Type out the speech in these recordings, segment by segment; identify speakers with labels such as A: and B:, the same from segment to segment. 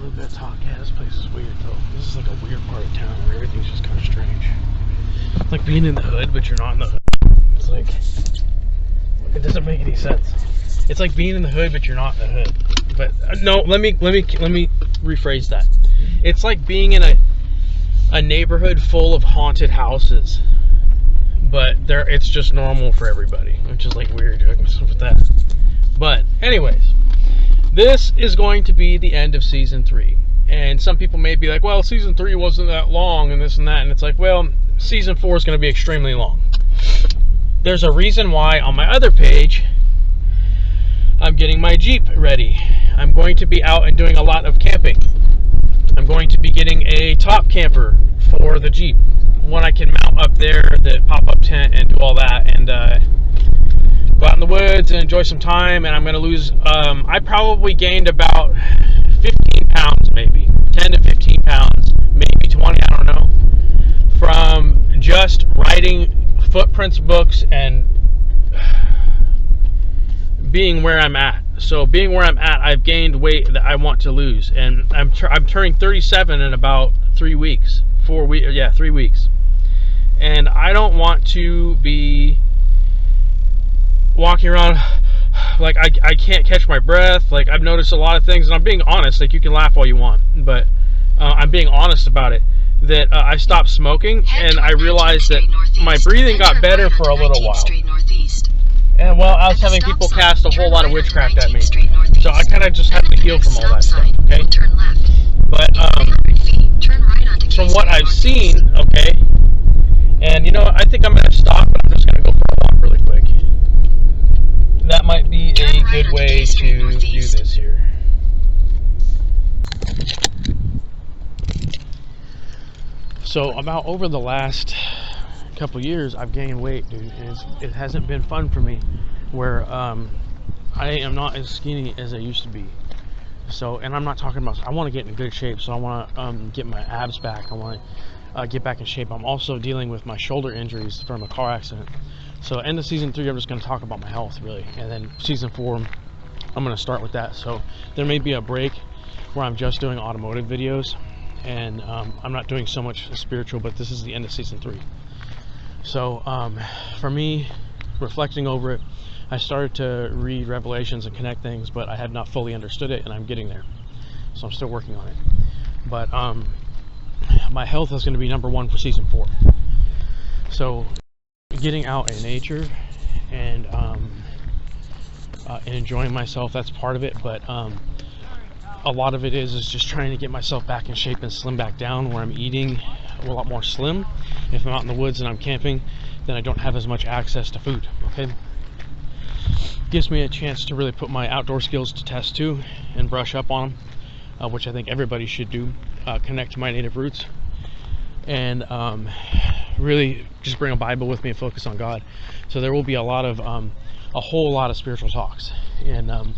A: little bit of talk. Yeah, this place is weird though. This is like a weird part of town where everything's just kind of strange. It's like being in the hood, but you're not in the hood. It's like, it doesn't make any sense. It's like being in the hood, but you're not in the hood. But no, let me rephrase that. It's like being in a neighborhood full of haunted houses, but it's just normal for everybody, which is like weird. What's up with that? But anyways, this is going to be the end of season 3. And some people may be like, well, season 3 wasn't that long and this and that. And it's like, well, season 4 is going to be extremely long. There's a reason why on my other page, I'm getting my Jeep ready. I'm going to be out and doing a lot of camping. I'm going to be getting a top camper for the Jeep. One I can mount up there, the pop-up tent, and do all that. And go out in the woods and enjoy some time. And I'm going to lose, I probably gained about 15 pounds, maybe 10 to 15 pounds, maybe 20, I don't know, from just writing footprints books and being where I'm at. So being where I'm at, I've gained weight that I want to lose, and I'm turning 37 in about 3 weeks. 3 weeks. And I don't want to be walking around like I can't catch my breath. Like, I've noticed a lot of things, and I'm being honest. Like, you can laugh all you want, but I'm being honest about it. That I stopped smoking, and I realized that my breathing got better for a little while. And well, I was having people cast a whole lot of witchcraft at me, so I kind of just had to heal from all that stuff. Okay, but from what I've seen, okay, and you know, I think I'm gonna stop, but I'm just gonna go for a walk really quick. That might be a good way to do this here. So about over the last couple years, I've gained weight, dude, and it hasn't been fun for me, where I am not as skinny as I used to be. So, and I'm not talking about, I want to get in good shape, so I want to get my abs back. I want to get back in shape. I'm also dealing with my shoulder injuries from a car accident. So end of season 3, I'm just going to talk about my health, really, and then season 4, I'm going to start with that. So there may be a break where I'm just doing automotive videos, and I'm not doing so much spiritual, but this is the end of season 3. So for me, reflecting over it, I started to read Revelations and connect things, but I had not fully understood it, and I'm getting there. So I'm still working on it. But my health is going to be number 1 for season 4. So getting out in nature and enjoying myself, that's part of it, but a lot of it is just trying to get myself back in shape and slim back down, where I'm eating a lot more slim. If I'm out in the woods and I'm camping, then I don't have as much access to food. Okay, gives me a chance to really put my outdoor skills to test too, and brush up on them, which I think everybody should do. Connect to my native roots, and really just bring a Bible with me and focus on God. So there will be a whole lot of spiritual talks in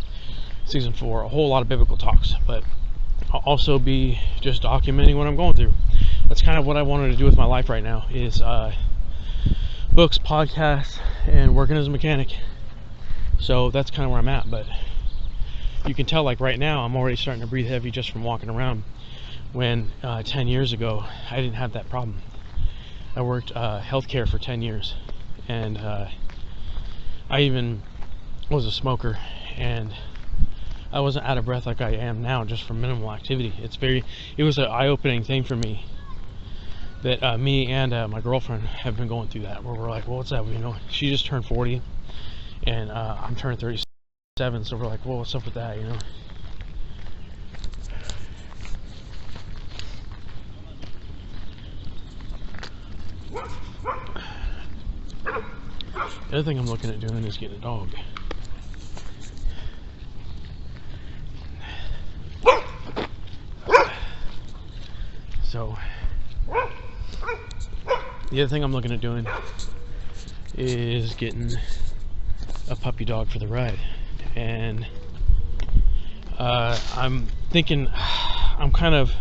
A: season 4, a whole lot of biblical talks, but I'll also be just documenting what I'm going through. That's kind of what I wanted to do with my life right now, is books, podcasts, and working as a mechanic. So that's kind of where I'm at. But you can tell, like right now, I'm already starting to breathe heavy just from walking around, when 10 years ago I didn't have that problem. I worked healthcare for 10 years, and I even was a smoker, and I wasn't out of breath like I am now, just from minimal activity. It was an eye-opening thing for me, that me and my girlfriend have been going through that, where we're like, well, what's that? You know, she just turned 40, and I'm turning 37, so we're like, well, what's up with that, you know? The other thing I'm looking at doing is getting a dog. So the other thing I'm looking at doing is getting a puppy dog for the ride, and I'm kind of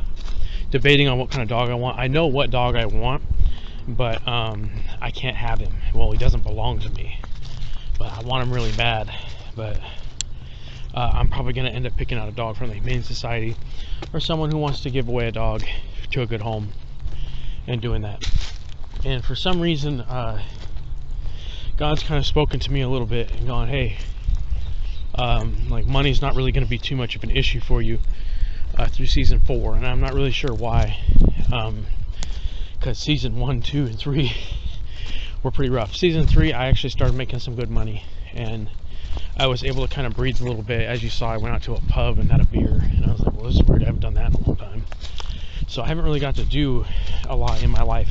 A: debating on what kind of dog I want. I know what dog I want, but I can't have him. Well, he doesn't belong to me, but I want him really bad. But I'm probably going to end up picking out a dog from the Humane Society or someone who wants to give away a dog to a good home and doing that. And for some reason, God's kind of spoken to me a little bit and gone, hey, like money's not really going to be too much of an issue for you through season 4. And I'm not really sure why, because season 1, 2, and 3 were pretty rough. Season 3, I actually started making some good money, and I was able to kind of breathe a little bit. As you saw, I went out to a pub and had a beer, and I was like, well, this is weird. I haven't done that in a long time. So I haven't really got to do a lot in my life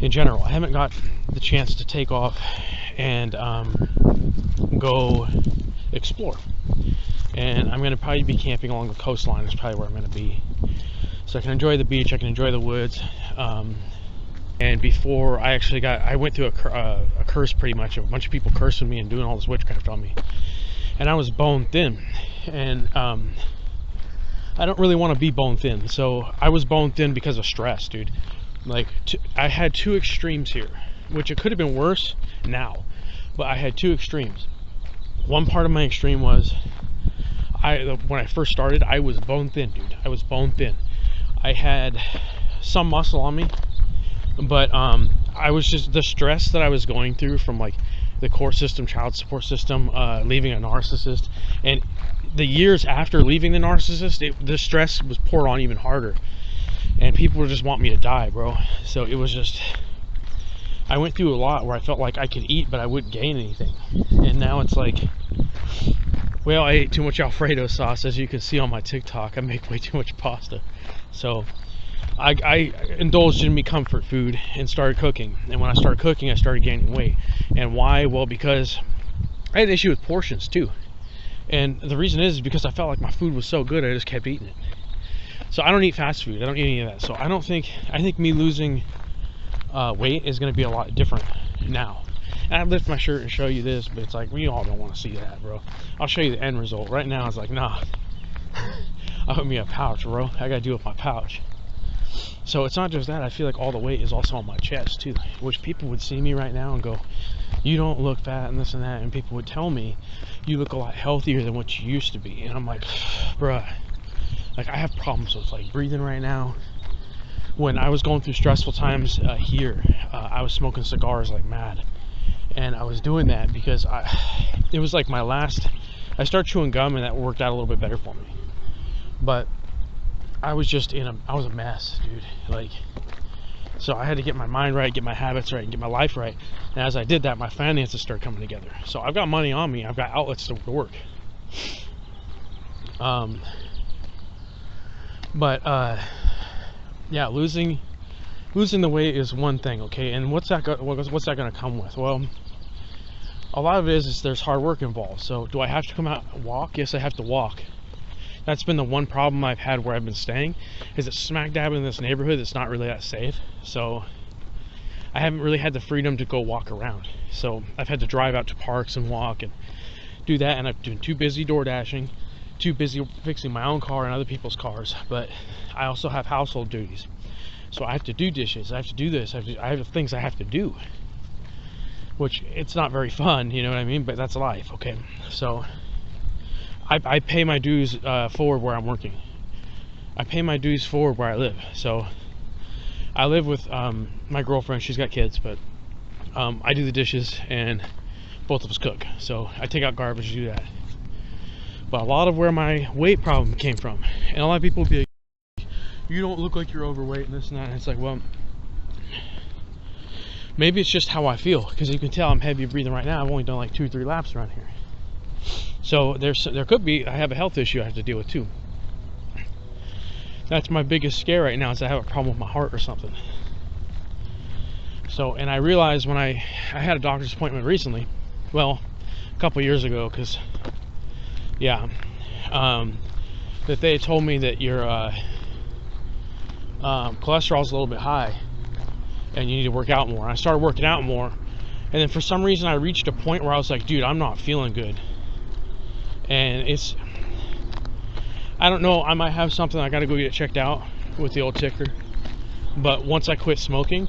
A: in general. I haven't got the chance to take off and go explore. And I'm going to probably be camping along the coastline is probably where I'm going to be. So I can enjoy the beach, I can enjoy the woods. And before I went through a curse pretty much, a bunch of people cursing me and doing all this witchcraft on me. And I was bone thin. And I don't really want to be bone thin. So I was bone thin because of stress, dude. Like, I had 2 extremes here, which it could have been worse now. But I had 2 extremes. One part of my extreme was, when I first started, I was bone thin, dude. I was bone thin. I had some muscle on me, but I was just, the stress that I was going through from like the court system, child support system, leaving a narcissist, and the years after leaving the narcissist, the stress was poured on even harder, and people would just want me to die, bro. So it was just, I went through a lot where I felt like I could eat, but I wouldn't gain anything. And now it's like, well, I ate too much Alfredo sauce. As you can see on my TikTok, I make way too much pasta. So I indulged in me comfort food and started cooking. And when I started cooking, I started gaining weight. And why? Well, because I had an issue with portions too. And the reason is because I felt like my food was so good, I just kept eating it. So I don't eat fast food. I don't eat any of that. So I think me losing weight is going to be a lot different now. And I'd lift my shirt and show you this, but it's like, we all don't want to see that, bro. I'll show you the end result. Right now, it's like, nah. I put me a pouch, bro. I got to deal with my pouch. So it's not just that. I feel like all the weight is also on my chest, too. Which people would see me right now and go, you don't look fat and this and that. And people would tell me, you look a lot healthier than what you used to be. And I'm like, bruh. Like, I have problems with, like, breathing right now. When I was going through stressful times here, I was smoking cigars like mad. And I was doing that because it was like I started chewing gum, and that worked out a little bit better for me. But I was just I was a mess, dude. Like, so I had to get my mind right, get my habits right, and get my life right. And as I did that, my finances started coming together. So I've got money on me. I've got outlets to work. Yeah, losing the weight is one thing, okay? And what's that going to come with? Well, a lot of it is there's hard work involved. So do I have to come out and walk? Yes, I have to walk. That's been the one problem I've had where I've been staying, is it's smack dab in this neighborhood that's not really that safe. So I haven't really had the freedom to go walk around. So I've had to drive out to parks and walk and do that, and I've been too busy door dashing, too busy fixing my own car and other people's cars. But I also have household duties. So I have to do dishes, I have to do this, I have things I have to do. Which, it's not very fun, you know what I mean? But that's life, okay? So I pay my dues forward where I'm working. I pay my dues forward where I live. So I live with my girlfriend. She's got kids, but I do the dishes and both of us cook. So I take out garbage, do that. But a lot of where my weight problem came from, and a lot of people will be like, you don't look like you're overweight and this and that. And it's like, well, maybe it's just how I feel, because you can tell I'm heavy breathing right now. I've only done like 2 or 3 laps around here. So there could be, I have a health issue I have to deal with too. That's my biggest scare right now, is I have a problem with my heart or something. So, and I realized when I had a doctor's appointment recently, well, a couple years ago, because, yeah, that they told me that your cholesterol's a little bit high and you need to work out more. And I started working out more, and then for some reason I reached a point where I was like, dude, I'm not feeling good. And it's, I don't know, I might have something. I gotta go get it checked out with the old ticker. But once I quit smoking,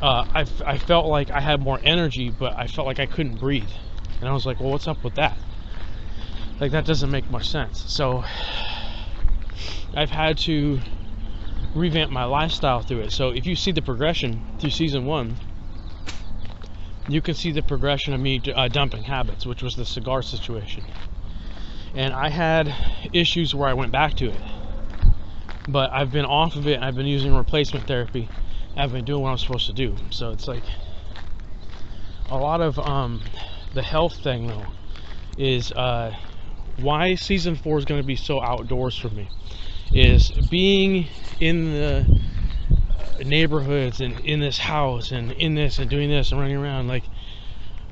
A: I felt like I had more energy, but I felt like I couldn't breathe. And I was like, well, what's up with that? Like, that doesn't make much sense. So I've had to revamp my lifestyle through it. So if you see the progression through season 1, you can see the progression of me dumping habits, which was the cigar situation. And I had issues where I went back to it, but I've been off of it. I've been using replacement therapy. I've been doing what I'm supposed to do. So it's like a lot of the health thing, though, is why season 4 is going to be so outdoors for me, is being in the neighborhoods and in this house and in this and doing this and running around. Like,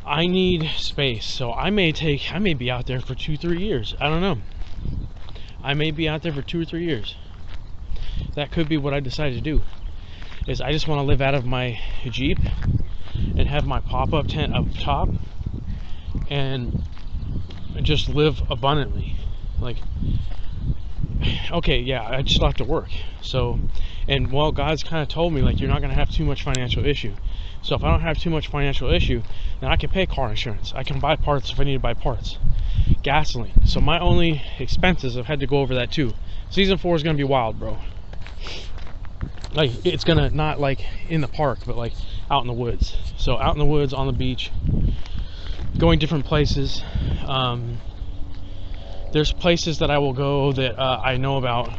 A: I need space. So I may be out there for 2-3 years. I don't know. I may be out there for 2 or 3 years. That could be what I decide to do, is I just want to live out of my Jeep and have my pop-up tent up top and just live abundantly. Like, okay, yeah, I just have to work. So, and well, God's kind of told me, like, you're not going to have too much financial issue. So if I don't have too much financial issue, then I can pay car insurance. I can buy parts if I need to buy parts. Gasoline. So my only expenses, I've had to go over that too. Season 4 is going to be wild, bro. Like, it's going to, not like in the park, but like out in the woods. So out in the woods, on the beach, going different places. There's places that I will go that I know about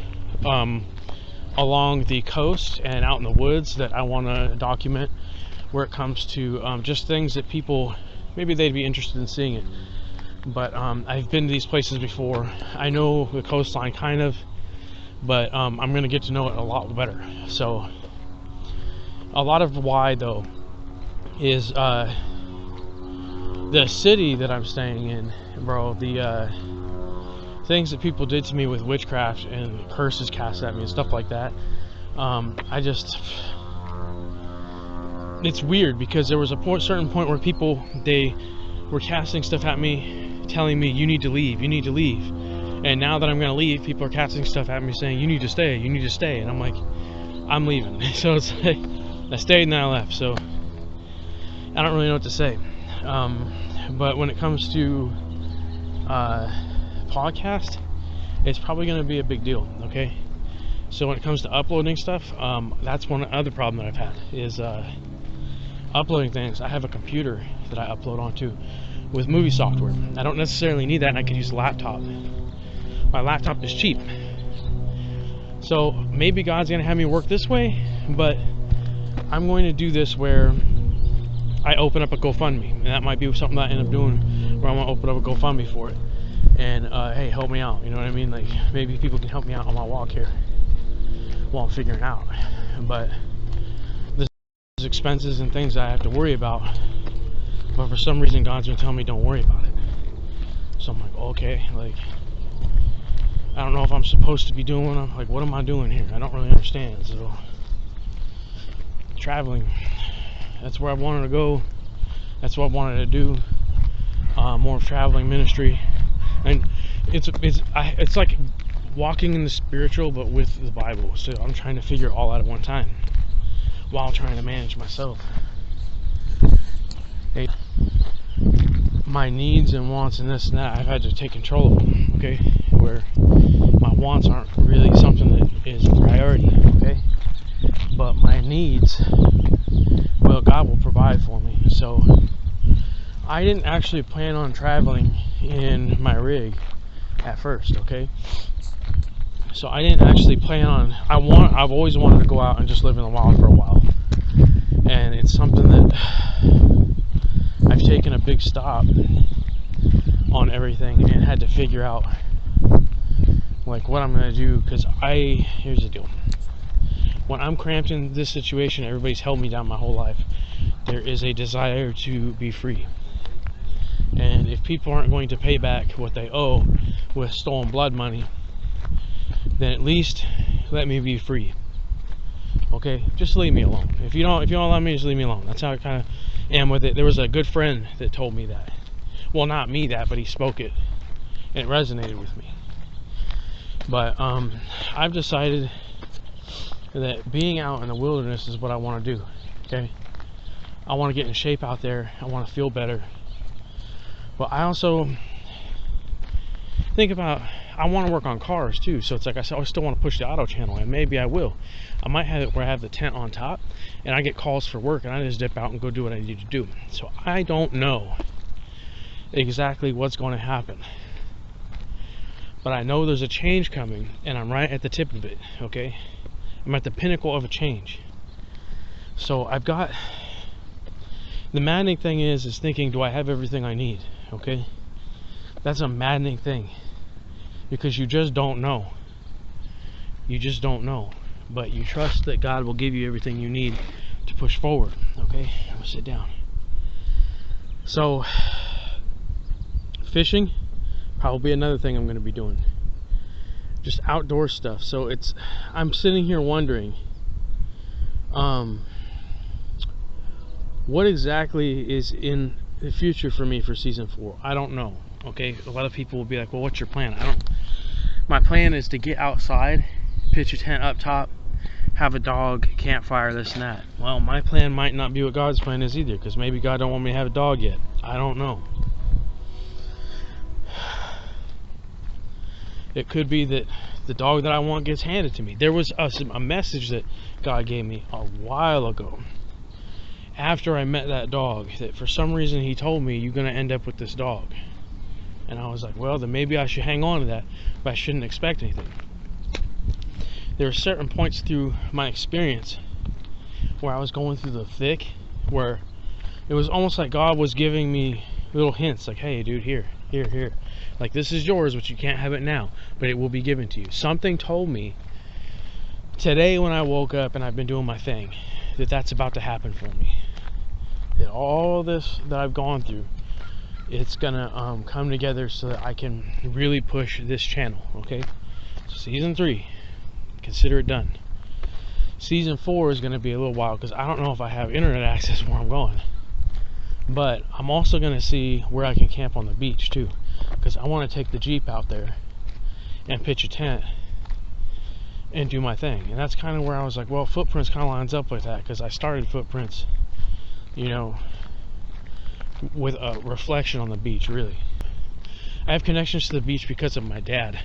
A: along the coast and out in the woods that I want to document, where it comes to just things that people, maybe they'd be interested in seeing it. But I've been to these places before. I know the coastline kind of, but I'm going to get to know it a lot better. So a lot of why, though, is the city that I'm staying in, bro. The things that people did to me with witchcraft and curses cast at me and stuff like that. It's weird, because there was a certain point where people, they were casting stuff at me, telling me, you need to leave, you need to leave. And now that I'm going to leave, people are casting stuff at me saying, you need to stay, you need to stay. And I'm like, I'm leaving. So it's like, I stayed and then I left. So I don't really know what to say. But when it comes to podcast, it's probably going to be a big deal. Okay. So when it comes to uploading stuff, that's one other problem that I've had, is uploading things. I have a computer that I upload onto with movie software. I don't necessarily need that, and I could use a laptop. My laptop is cheap. So maybe God's going to have me work this way, but I'm going to do this where I open up a GoFundMe, and that might be something that I end up doing, where I want to open up a GoFundMe for it. And hey, help me out, you know what I mean? Like, maybe people can help me out on my walk here while I'm figuring out. But there's expenses and things that I have to worry about, but for some reason God's been telling me don't worry about it. So I'm like, okay, like, I don't know if I'm supposed to be doing them. Like, what am I doing here? I don't really understand. So traveling, that's where I wanted to go. That's what I wanted to do. More traveling ministry, and it's like walking in the spiritual, but with the Bible. So I'm trying to figure it all out at one time, while trying to manage myself. Hey, my needs and wants and this and that, I've had to take control of them. Okay, where my wants aren't really something that is a priority. Okay, but my needs, well, God will provide for me. So I didn't actually plan on traveling in my rig at first, okay? So I didn't actually plan on, I've always wanted to go out and just live in the wild for a while. And it's something that I've taken a big stop on everything and had to figure out, like, what I'm going to do. Because here's the deal. When I'm cramped in this situation, everybody's held me down my whole life. There is a desire to be free. And if people aren't going to pay back what they owe with stolen blood money, then at least let me be free. Okay, just leave me alone. If you don't love me, just leave me alone. That's how I kind of am with it. There was a good friend that told me that. Well, not me that, but he spoke it, and it resonated with me. But I've decided that being out in the wilderness is what I want to do. Okay, I want to get in shape out there. I want to feel better. But I also think about, I want to work on cars too, so it's like I still want to push the auto channel, and maybe I will. I might have it where I have the tent on top and I get calls for work and I just dip out and go do what I need to do. So I don't know exactly what's going to happen, but I know there's a change coming, and I'm right at the tip of it. Okay, I'm at the pinnacle of a change. So I've got, the maddening thing is thinking, do I have everything I need? Okay, that's a maddening thing, because you just don't know. You just don't know, but you trust that God will give you everything you need to push forward. Okay, I'm gonna sit down. So fishing, probably another thing I'm going to be doing. Just outdoor stuff. So it's, I'm sitting here wondering, what exactly is in the future for me for season 4? I don't know. Okay, a lot of people will be like, well, what's your plan? My plan is to get outside, pitch a tent up top, have a dog, campfire, this and that. Well, my plan might not be what God's plan is either, because maybe God don't want me to have a dog yet. I don't know. It could be that the dog that I want gets handed to me. There was a message that God gave me a while ago after I met that dog, that for some reason he told me, you're going to end up with this dog. And I was like, well, then maybe I should hang on to that, but I shouldn't expect anything. There are certain points through my experience where I was going through the thick, where it was almost like God was giving me little hints, like, hey dude, here, like, this is yours, but you can't have it now, but it will be given to you. Something told me today when I woke up, and I've been doing my thing, that that's about to happen for me. That all this that I've gone through, it's gonna come together so that I can really push this channel. Okay, so season 3, consider it done. Season 4 is gonna be a little while, because I don't know if I have internet access where I'm going. But I'm also going to see where I can camp on the beach too, because I want to take the Jeep out there and pitch a tent and do my thing. And that's kind of where I was like, well, Footprints kind of lines up with that, because I started Footprints, you know, with a reflection on the beach. Really, I have connections to the beach because of my dad,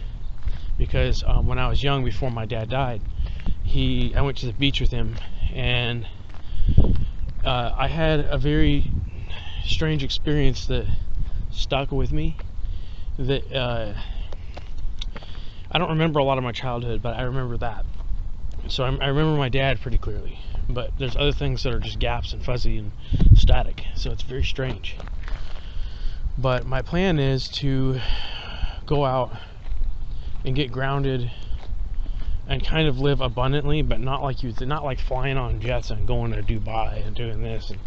A: because when I was young, before my dad died, I went to the beach with him, and I had a very strange experience that stuck with me, that I don't remember a lot of my childhood, but I remember that. So I remember my dad pretty clearly, but there's other things that are just gaps and fuzzy and static, so it's very strange. But my plan is to go out and get grounded and kind of live abundantly, but not like flying on jets and going to Dubai and doing this, and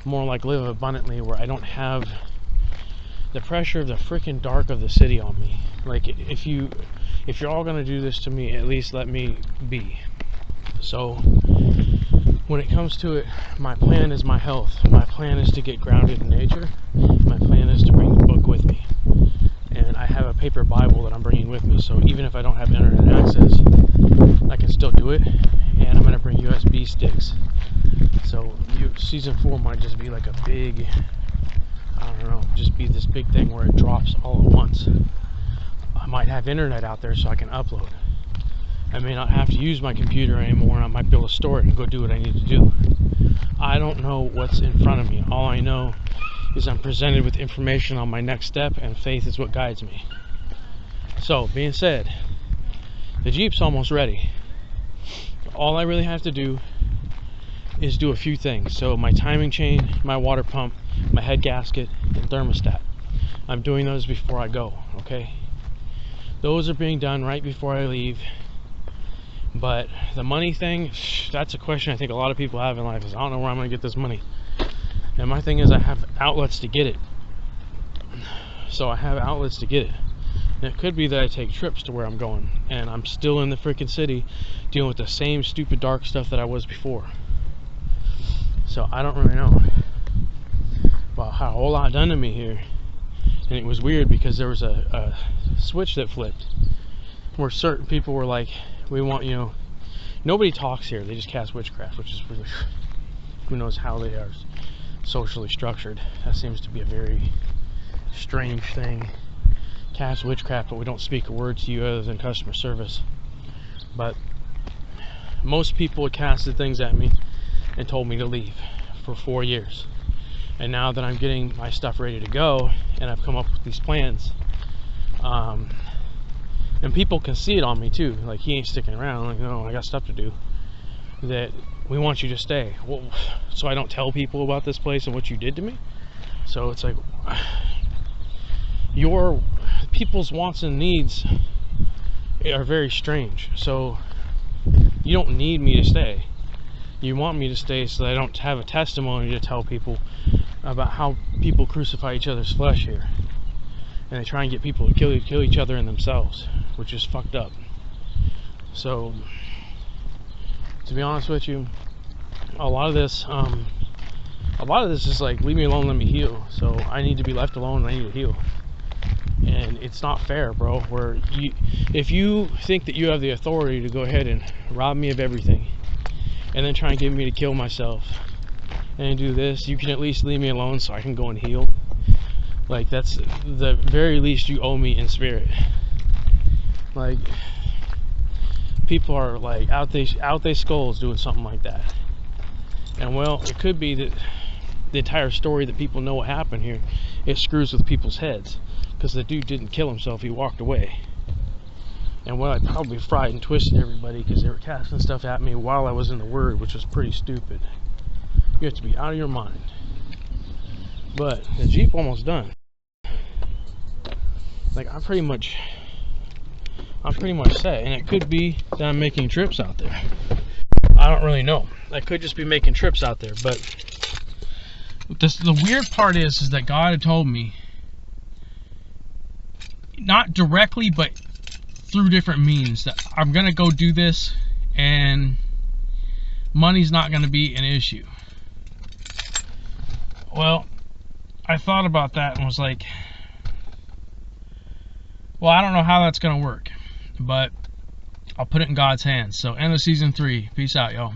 A: more like live abundantly where I don't have the pressure of the freaking dark of the city on me. Like, if you're all gonna do this to me, at least let me be. So when it comes to it, my plan is my health. My plan is to get grounded in nature. My plan is to bring the book with me, and I have a paper Bible that I'm bringing with me, so even if I don't have internet access, I can still do it. And I'm gonna bring USB sticks. So season 4 might just be like a big, I don't know, just be this big thing where it drops all at once. I might have internet out there so I can upload. I may not have to use my computer anymore, and I might be able to store it and go do what I need to do. I don't know what's in front of me. All I know is I'm presented with information on my next step, and faith is what guides me. So, being said, the Jeep's almost ready. All I really have to do is do a few things. So my timing chain, my water pump, my head gasket, and thermostat. I'm doing those before I go, okay? Those are being done right before I leave. But the money thing, that's a question I think a lot of people have in life, is I don't know where I'm going to get this money. And my thing is, I have outlets to get it. So I have outlets to get it. And it could be that I take trips to where I'm going, and I'm still in the freaking city dealing with the same stupid dark stuff that I was before. So I don't really know. Well, had a whole lot done to me here, and it was weird because there was a switch that flipped where certain people were like, we want, you know, nobody talks here, they just cast witchcraft, which is really, who knows how they are socially structured. That seems to be a very strange thing. cast witchcraft, but we don't speak a word to you other than customer service. But most people casted things at me and told me to leave for 4 years. And now that I'm getting my stuff ready to go and I've come up with these plans, and people can see it on me too, like, he ain't sticking around, like, no, I got stuff to do, that we want you to stay. Well, so I don't tell people about this place and what you did to me. So it's like, your people's wants and needs are very strange. So you don't need me to stay. You want me to stay so that I don't have a testimony to tell people about how people crucify each other's flesh here, and they try and get people to kill each other and themselves, which is fucked up. So to be honest with you, a lot of this is like, leave me alone, let me heal. So I need to be left alone and I need to heal. And it's not fair, bro, where if you think that you have the authority to go ahead and rob me of everything and then try and get me to kill myself and do this, you can at least leave me alone so I can go and heal. Like, that's the very least you owe me in spirit. Like, people are like out they skulls doing something like that. And well, it could be that the entire story that people know what happened here, it screws with people's heads, because the dude didn't kill himself, he walked away. And well, I probably fried and twisted everybody because they were casting stuff at me while I was in the Word, which was pretty stupid. You have to be out of your mind. But the Jeep almost done. Like, I'm pretty much set, and it could be that I'm making trips out there. I don't really know. I could just be making trips out there, but the weird part is that God had told me, not directly, but through different means, that I'm gonna go do this and money's not gonna be an issue. Well, I thought about that and was like, well, I don't know how that's gonna work, but I'll put it in God's hands. So, end of season 3. Peace out, y'all.